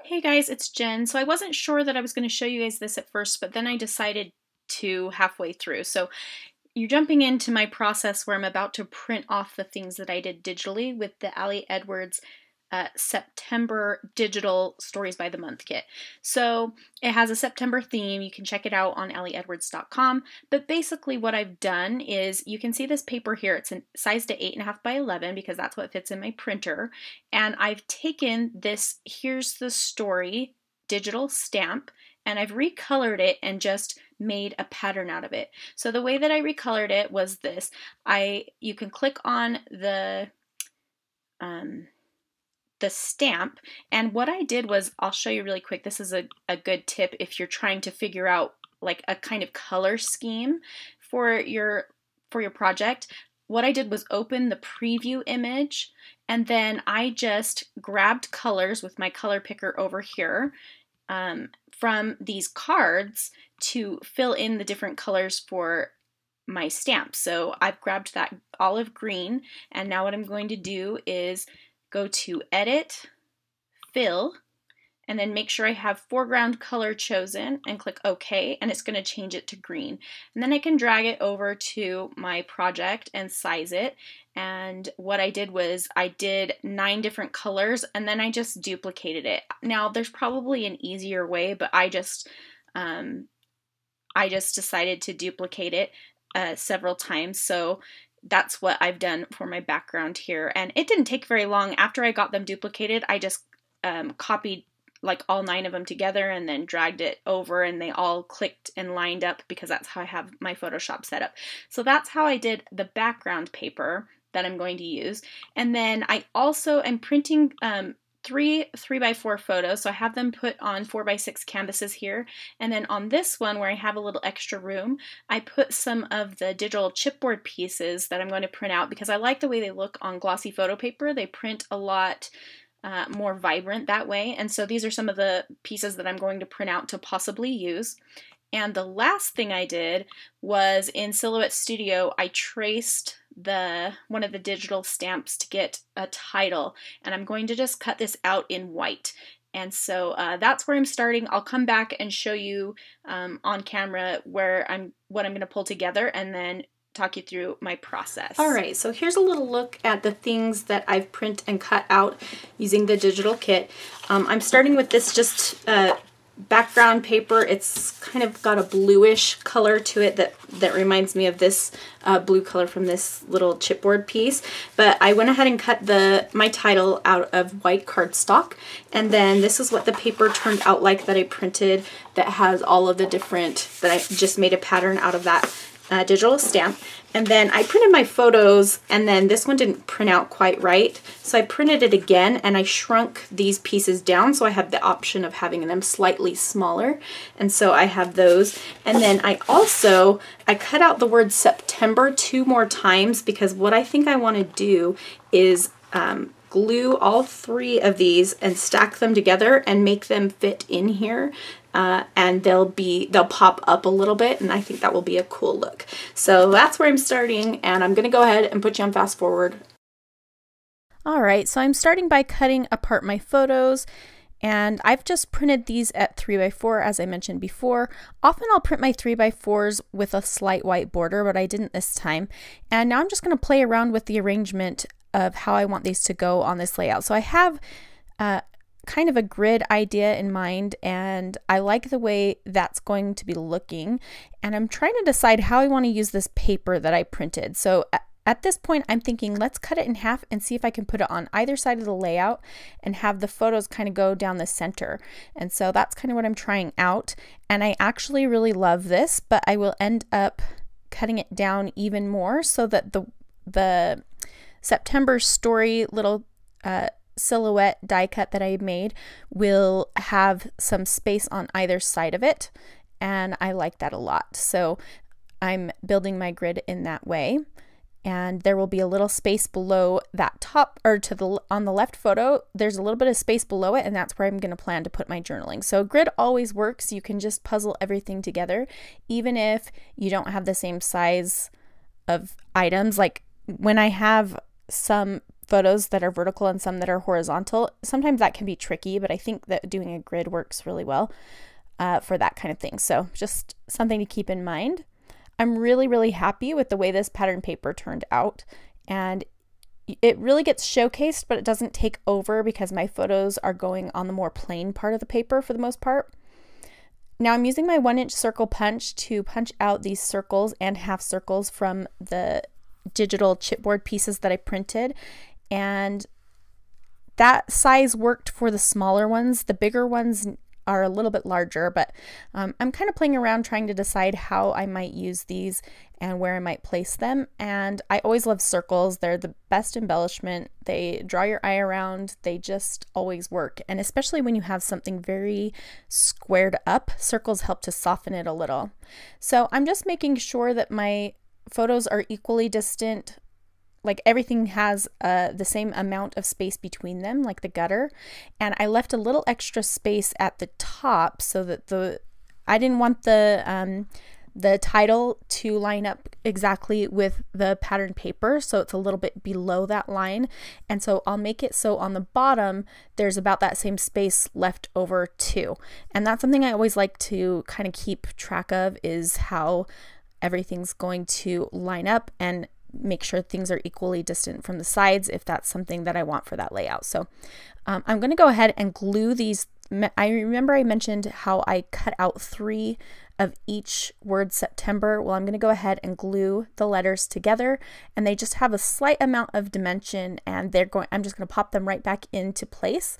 Hey guys, it's Jen. So I wasn't sure that I was going to show you guys this at first, but then I decided to halfway through. So you're jumping into my process where I'm about to print off the things that I did digitally with the Ali Edwards September Digital Stories by the Month kit. So it has a September theme. You can check it out on aliedwards.com. But basically what I've done is, you can see this paper here. It's sized to 8.5 by 11 because that's what fits in my printer. And I've taken this Here's the Story digital stamp and I've recolored it and just made a pattern out of it. So the way that I recolored it was this. You can click on the stamp, and what I did was, I'll show you really quick. This is a good tip if you're trying to figure out like a kind of color scheme for your project. What I did was open the preview image, and then I just grabbed colors with my color picker over here from these cards to fill in the different colors for my stamp. So I've grabbed that olive green, and now what I'm going to do is go to Edit, Fill, and then make sure I have foreground color chosen and click OK, and it's going to change it to green. And then I can drag it over to my project and size it. And what I did was I did 9 different colors and then I just duplicated it. Now there's probably an easier way, but I just decided to duplicate it several times. So that's what I've done for my background here. And it didn't take very long. After I got them duplicated, I just copied like all 9 of them together and then dragged it over, and they all clicked and lined up because that's how I have my Photoshop set up. So that's how I did the background paper that I'm going to use. And then I also am printing 3 3x4 photos, so I have them put on 4x6 canvases here, and then on this one where I have a little extra room, I put some of the digital chipboard pieces that I'm going to print out because I like the way they look on glossy photo paper. They print a lot more vibrant that way, and so these are some of the pieces that I'm going to print out to possibly use. And the last thing I did was in Silhouette Studio, I traced one of the digital stamps to get a title, and I'm going to just cut this out in white. And so that's where I'm starting. I'll come back and show you on camera what I'm going to pull together, and then talk you through my process. All right, so here's a little look at the things that I've print and cut out using the digital kit. I'm starting with this just background paper. It's kind of got a bluish color to it that reminds me of this blue color from this little chipboard piece. But I went ahead and cut my title out of white cardstock, and then this is what the paper turned out like that I printed, that has all of the different, that I just made a pattern out of that digital stamp. And then I printed my photos, and then this one didn't print out quite right, so I printed it again and I shrunk these pieces down so I have the option of having them slightly smaller, and so I have those. And then I cut out the word September 2 more times because what I think I want to do is glue all 3 of these and stack them together and make them fit in here. And they'll pop up a little bit, and I think that will be a cool look. So that's where I'm starting, and I'm gonna go ahead and put you on fast forward. All right, so I'm starting by cutting apart my photos, and I've just printed these at 3x4 as I mentioned before. Often I'll print my 3x4s with a slight white border, but I didn't this time. And now I'm just gonna play around with the arrangement of how I want these to go on this layout. So I have kind of a grid idea in mind, and I like the way that's going to be looking, and I'm trying to decide how I want to use this paper that I printed. So at this point I'm thinking, let's cut it in half and see if I can put it on either side of the layout and have the photos kind of go down the center. And so that's kind of what I'm trying out, and I actually really love this, but I will end up cutting it down even more so that the September story little silhouette die cut that I made will have some space on either side of it, and I like that a lot. So I'm building my grid in that way, and there will be a little space below that top, or on the left photo there's a little bit of space below it, and that's where I'm going to plan to put my journaling. So grid always works. You can just puzzle everything together even if you don't have the same size of items. Like when I have some photos that are vertical and some that are horizontal. Sometimes that can be tricky, but I think that doing a grid works really well for that kind of thing. So just something to keep in mind. I'm really, really happy with the way this pattern paper turned out, and it really gets showcased, but it doesn't take over because my photos are going on the more plain part of the paper for the most part. Now I'm using my 1-inch circle punch to punch out these circles and half circles from the digital chipboard pieces that I printed, and that size worked for the smaller ones. The bigger ones are a little bit larger, but I'm kind of playing around trying to decide how I might use these and where I might place them. And I always love circles. They're the best embellishment. They draw your eye around. They just always work. And especially when you have something very squared up, circles help to soften it a little. So I'm just making sure that my photos are equally distant. Like everything has the same amount of space between them, like the gutter. And I left a little extra space at the top so that I didn't want the title to line up exactly with the pattern paper, so it's a little bit below that line. And so I'll make it so on the bottom there's about that same space left over too. And that's something I always like to kind of keep track of, is how everything's going to line up, and make sure things are equally distant from the sides if that's something that I want for that layout. So I'm going to go ahead and glue these. I remember I mentioned how I cut out 3 of each word September. Well, I'm going to go ahead and glue the letters together, and they just have a slight amount of dimension, and I'm just going to pop them right back into place.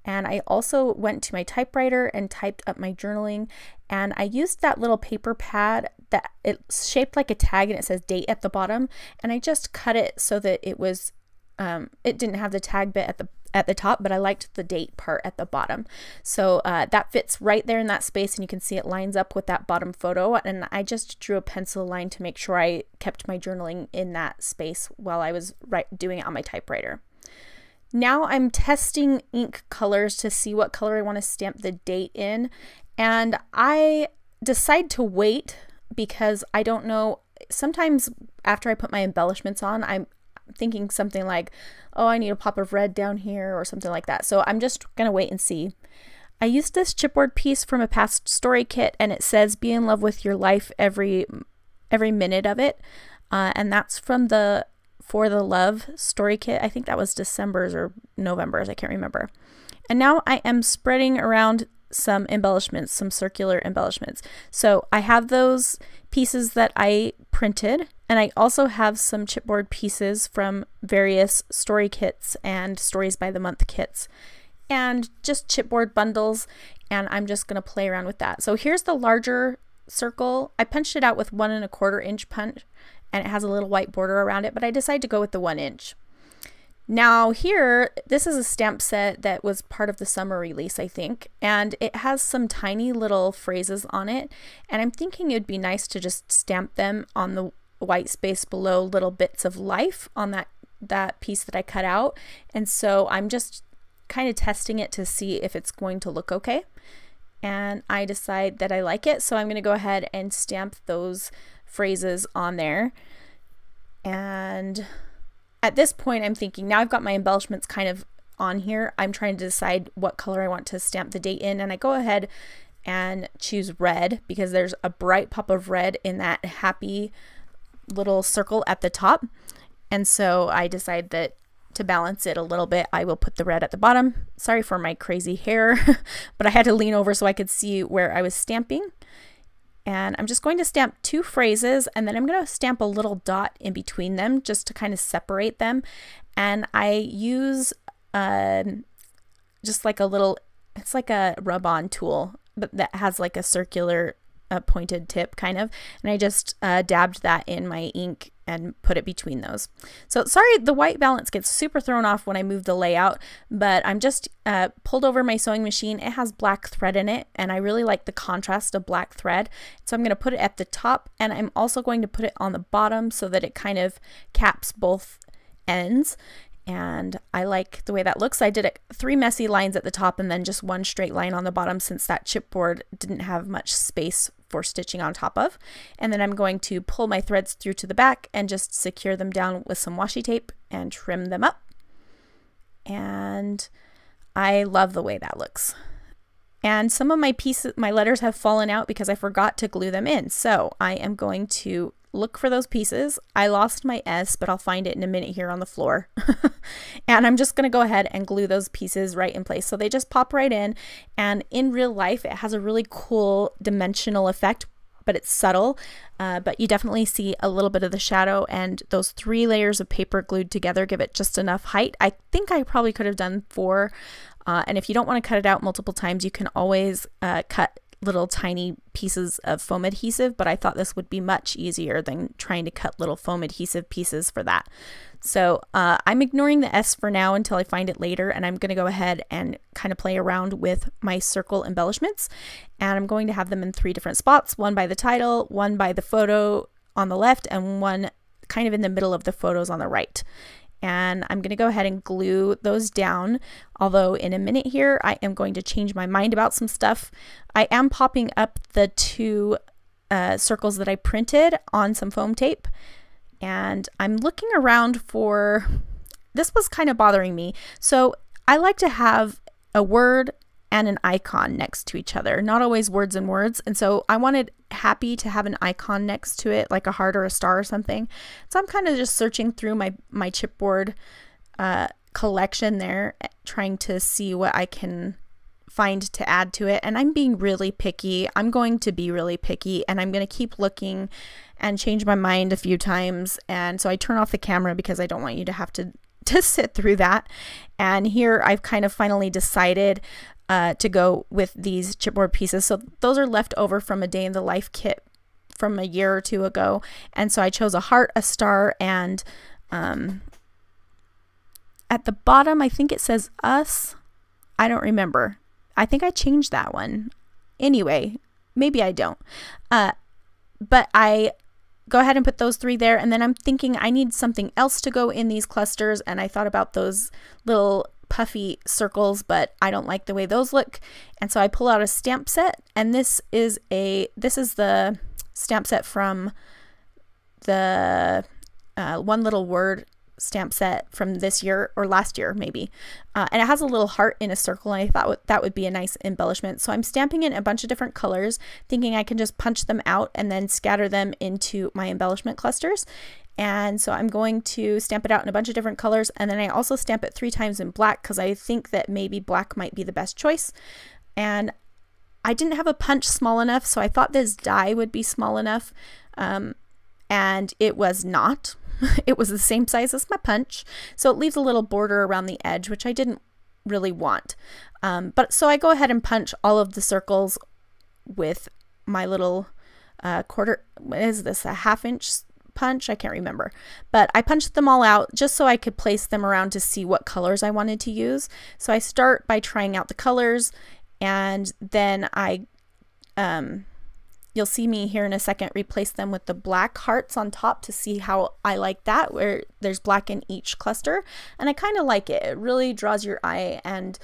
And I also went to my typewriter and typed up my journaling, and I used that little paper pad that it's shaped like a tag and it says date at the bottom, and I just cut it so that it was it didn't have the tag bit at the top, but I liked the date part at the bottom. So that fits right there in that space, and you can see it lines up with that bottom photo. And I just drew a pencil line to make sure I kept my journaling in that space while I was doing it on my typewriter. Now I'm testing ink colors to see what color I want to stamp the date in, and I decide to wait because I don't know. Sometimes after I put my embellishments on, I'm thinking something like, oh, I need a pop of red down here or something like that. So I'm just going to wait and see. I used this chipboard piece from a past story kit, and it says be in love with your life every minute of it. And that's from the For the Love story kit. I think that was December's or November's, I can't remember. And now I am spreading around some embellishments, some circular embellishments. So I have those pieces that I printed, and I also have some chipboard pieces from various story kits and Stories by the Month kits, and just chipboard bundles, and I'm just going to play around with that. So here's the larger circle. I punched it out with 1 1/4 inch punch, and it has a little white border around it, but I decided to go with the 1 inch. Now here, this is a stamp set that was part of the summer release, I think, and it has some tiny little phrases on it, and I'm thinking it'd be nice to just stamp them on the white space below, little bits of life on that piece that I cut out. And so I'm just kind of testing it to see if it's going to look okay, and I decide that I like it, so I'm going to go ahead and stamp those phrases on there. And at this point, I'm thinking, now I've got my embellishments kind of on here, I'm trying to decide what color I want to stamp the date in, and I go ahead and choose red because there's a bright pop of red in that happy little circle at the top. And so I decide that to balance it a little bit, I will put the red at the bottom. Sorry for my crazy hair, but I had to lean over so I could see where I was stamping. And I'm just going to stamp 2 phrases, and then I'm going to stamp a little dot in between them just to kind of separate them. And I use just like a little, it's like a rub-on tool, but that has like a circular pointed tip kind of, and I just dabbed that in my ink and put it between those. So sorry, the white balance gets super thrown off when I move the layout, but I'm just pulled over my sewing machine. It has black thread in it, and I really like the contrast of black thread, so I'm going to put it at the top, and I'm also going to put it on the bottom so that it kind of caps both ends. And I like the way that looks. I did 3 messy lines at the top and then just 1 straight line on the bottom, since that chipboard didn't have much space for stitching on top of. And then I'm going to pull my threads through to the back and just secure them down with some washi tape and trim them up. and I love the way that looks. And some of my pieces, my letters have fallen out because I forgot to glue them in. So I am going to look for those pieces. I lost my S, but I'll find it in a minute here on the floor. And I'm just going to go ahead and glue those pieces right in place. So they just pop right in. And in real life, it has a really cool dimensional effect, but it's subtle. But you definitely see a little bit of the shadow, and those 3 layers of paper glued together give it just enough height. I think I probably could have done 4. And if you don't want to cut it out multiple times, you can always cut little tiny pieces of foam adhesive, but I thought this would be much easier than trying to cut little foam adhesive pieces for that. So I'm ignoring the S for now until I find it later, and I'm going to go ahead and kind of play around with my circle embellishments, and I'm going to have them in 3 different spots, one by the title, one by the photo on the left, and one kind of in the middle of the photos on the right. And I'm going to go ahead and glue those down, although in a minute here I am going to change my mind about some stuff. I am popping up the 2 circles that I printed on some foam tape, and I'm looking around for, this was kind of bothering me. So I like to have a word and an icon next to each other, not always words and words. And so I wanted happy to have an icon next to it, like a heart or a star or something. So I'm kind of just searching through my chipboard collection there, trying to see what I can find to add to it. And I'm being really picky. I'm going to be really picky, and I'm going to keep looking and change my mind a few times. And so I turn off the camera because I don't want you to have to sit through that. And here I've kind of finally decided to go with these chipboard pieces. So those are left over from a day in the life kit from a year or 2 ago. And so I chose a heart, a star, and at the bottom, I think it says us. I don't remember. I think I changed that one. Anyway, maybe I don't. But I go ahead and put those 3 there. And then I'm thinking I need something else to go in these clusters. And I thought about those little puffy circles, but I don't like the way those look. And so I pull out a stamp set, and this is the stamp set from the One Little Word stamp set from this year or last year maybe. And it has a little heart in a circle, and I thought that would be a nice embellishment. So I'm stamping in a bunch of different colors, thinking I can just punch them out and then scatter them into my embellishment clusters. And so I'm going to stamp it out in a bunch of different colors, and then I also stamp it 3 times in black because I think that maybe black might be the best choice. And I didn't have a punch small enough, so I thought this die would be small enough, and it was not. It was the same size as my punch, so it leaves a little border around the edge, which I didn't really want. But so I go ahead and punch all of the circles with my little what is this, a 1/2 inch punch? I can't remember, but I punched them all out just so I could place them around to see what colors I wanted to use. So I start by trying out the colors, and then you'll see me here in a second replace them with the black hearts on top to see how I like that, where there's black in each cluster, and I kind of like it. It really draws your eye, and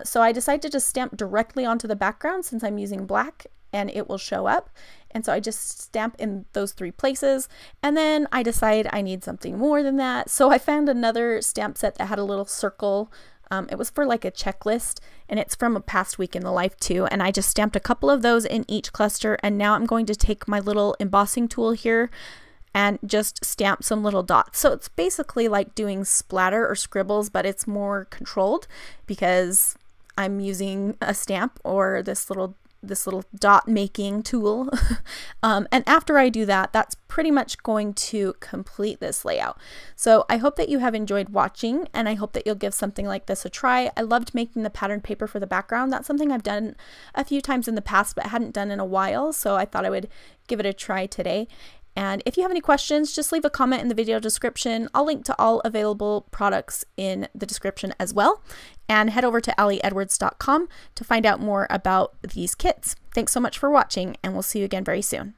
so I decided to just stamp directly onto the background since I'm using black and it will show up. And so I just stamp in those 3 places, and then I decide I need something more than that. So I found another stamp set that had a little circle. It was for like a checklist, and it's from a past week in the life too. And I just stamped a couple of those in each cluster. And now I'm going to take my little embossing tool here and just stamp some little dots. So it's basically like doing splatter or scribbles, but it's more controlled because I'm using a stamp or this little dot making tool. And after I do that, that's pretty much going to complete this layout. So I hope that you have enjoyed watching, and I hope that you'll give something like this a try. I loved making the pattern paper for the background. That's something I've done a few times in the past, but hadn't done in a while. So I thought I would give it a try today. And if you have any questions, just leave a comment in the video description. I'll link to all available products in the description as well. And head over to allieedwards.com to find out more about these kits. Thanks so much for watching, and we'll see you again very soon.